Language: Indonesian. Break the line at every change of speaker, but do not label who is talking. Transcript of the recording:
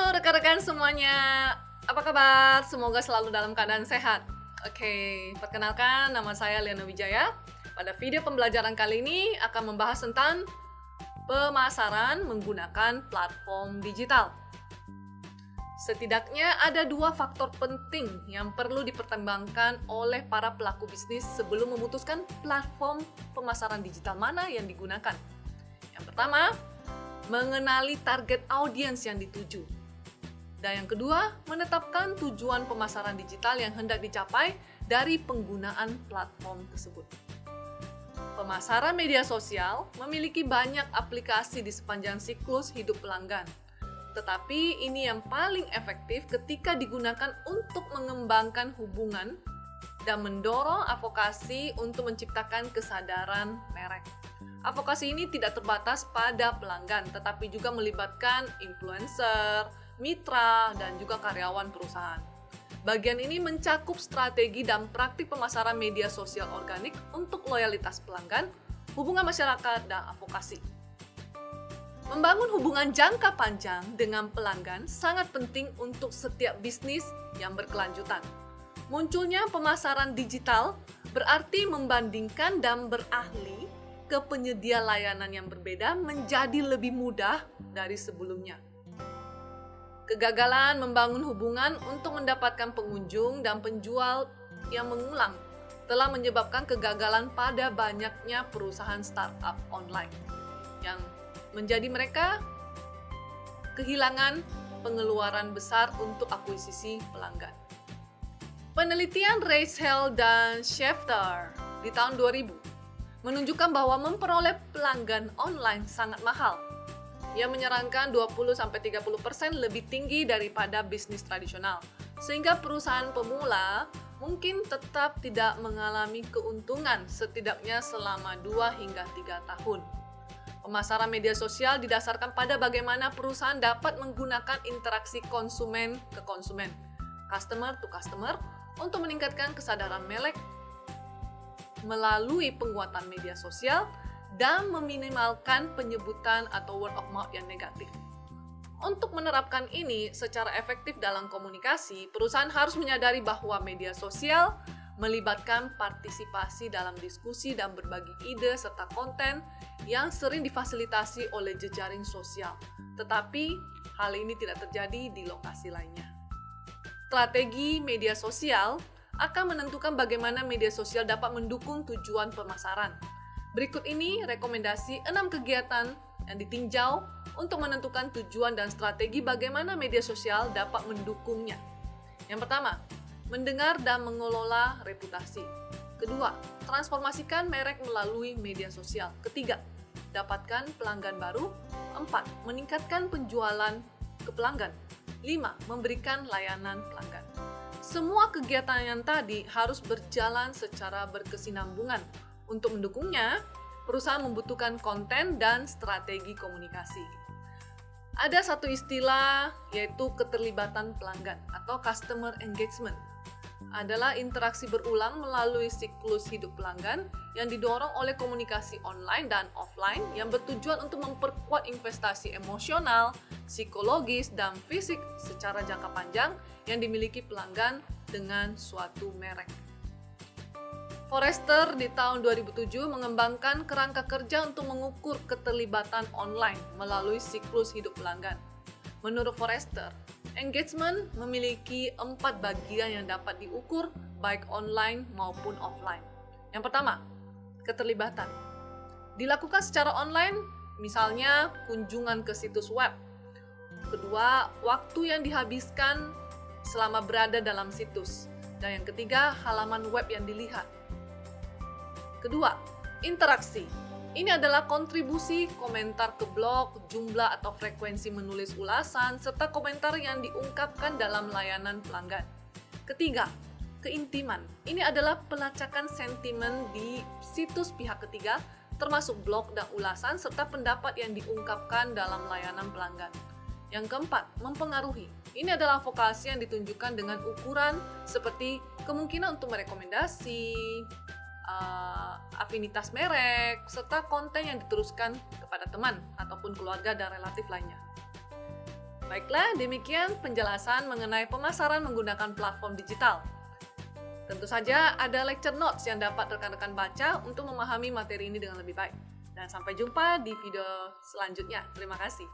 Halo rekan-rekan semuanya, apa kabar? Semoga selalu dalam keadaan sehat. Oke, perkenalkan nama saya Liana Wijaya. Pada video pembelajaran kali ini akan membahas tentang pemasaran menggunakan platform digital. Setidaknya ada dua faktor penting yang perlu dipertimbangkan oleh para pelaku bisnis sebelum memutuskan platform pemasaran digital mana yang digunakan. Yang pertama, mengenali target audiens yang dituju. Dan yang kedua, menetapkan tujuan pemasaran digital yang hendak dicapai dari penggunaan platform tersebut. Pemasaran media sosial memiliki banyak aplikasi di sepanjang siklus hidup pelanggan. Tetapi ini yang paling efektif ketika digunakan untuk mengembangkan hubungan dan mendorong advokasi untuk menciptakan kesadaran merek. Advokasi ini tidak terbatas pada pelanggan, tetapi juga melibatkan influencer, mitra, dan juga karyawan perusahaan. Bagian ini mencakup strategi dan praktik pemasaran media sosial organik untuk loyalitas pelanggan, hubungan masyarakat, dan advokasi. Membangun hubungan jangka panjang dengan pelanggan sangat penting untuk setiap bisnis yang berkelanjutan. Munculnya pemasaran digital berarti membandingkan dan beralih ke penyedia layanan yang berbeda menjadi lebih mudah dari sebelumnya. Kegagalan membangun hubungan untuk mendapatkan pengunjung dan penjual yang mengulang telah menyebabkan kegagalan pada banyaknya perusahaan startup online yang menjadi mereka kehilangan pengeluaran besar untuk akuisisi pelanggan. Penelitian Rachel dan Schefter di tahun 2000 menunjukkan bahwa memperoleh pelanggan online sangat mahal. Ia menyarankan 20-30% lebih tinggi daripada bisnis tradisional, sehingga perusahaan pemula mungkin tetap tidak mengalami keuntungan setidaknya selama 2 hingga 3 tahun. Pemasaran media sosial didasarkan pada bagaimana perusahaan dapat menggunakan interaksi konsumen ke konsumen, customer to customer, untuk meningkatkan kesadaran merek melalui penguatan media sosial dan meminimalkan penyebutan atau word of mouth yang negatif. Untuk menerapkan ini secara efektif dalam komunikasi, perusahaan harus menyadari bahwa media sosial melibatkan partisipasi dalam diskusi dan berbagi ide serta konten yang sering difasilitasi oleh jejaring sosial. Tetapi hal ini tidak terjadi di lokasi lainnya. Strategi media sosial akan menentukan bagaimana media sosial dapat mendukung tujuan pemasaran. Berikut ini rekomendasi 6 kegiatan yang ditinjau untuk menentukan tujuan dan strategi bagaimana media sosial dapat mendukungnya. Yang pertama, mendengar dan mengelola reputasi. Kedua, transformasikan merek melalui media sosial. Ketiga, dapatkan pelanggan baru. 4, meningkatkan penjualan ke pelanggan. 5, memberikan layanan pelanggan. Semua kegiatan yang tadi harus berjalan secara berkesinambungan. Untuk mendukungnya, perusahaan membutuhkan konten dan strategi komunikasi. Ada satu istilah yaitu keterlibatan pelanggan atau customer engagement. Adalah interaksi berulang melalui siklus hidup pelanggan yang didorong oleh komunikasi online dan offline yang bertujuan untuk memperkuat investasi emosional, psikologis, dan fisik secara jangka panjang yang dimiliki pelanggan dengan suatu merek. Forrester di tahun 2007 mengembangkan kerangka kerja untuk mengukur keterlibatan online melalui siklus hidup pelanggan. Menurut Forrester, engagement memiliki 4 bagian yang dapat diukur baik online maupun offline. Yang pertama, keterlibatan. Dilakukan secara online, misalnya kunjungan ke situs web. Kedua, waktu yang dihabiskan selama berada dalam situs. Dan yang ketiga, halaman web yang dilihat. Kedua, interaksi. Ini adalah kontribusi komentar ke blog, jumlah atau frekuensi menulis ulasan, serta komentar yang diungkapkan dalam layanan pelanggan. Ketiga, keintiman. Ini adalah pelacakan sentimen di situs pihak ketiga, termasuk blog dan ulasan, serta pendapat yang diungkapkan dalam layanan pelanggan. Yang keempat, mempengaruhi. Ini adalah advokasi yang ditunjukkan dengan ukuran seperti kemungkinan untuk merekomendasi, afinitas merek, serta konten yang diteruskan kepada teman ataupun keluarga dan relatif lainnya. Baiklah, demikian penjelasan mengenai pemasaran menggunakan platform digital. Tentu saja ada lecture notes yang dapat rekan-rekan baca untuk memahami materi ini dengan lebih baik. Dan sampai jumpa di video selanjutnya. Terima kasih.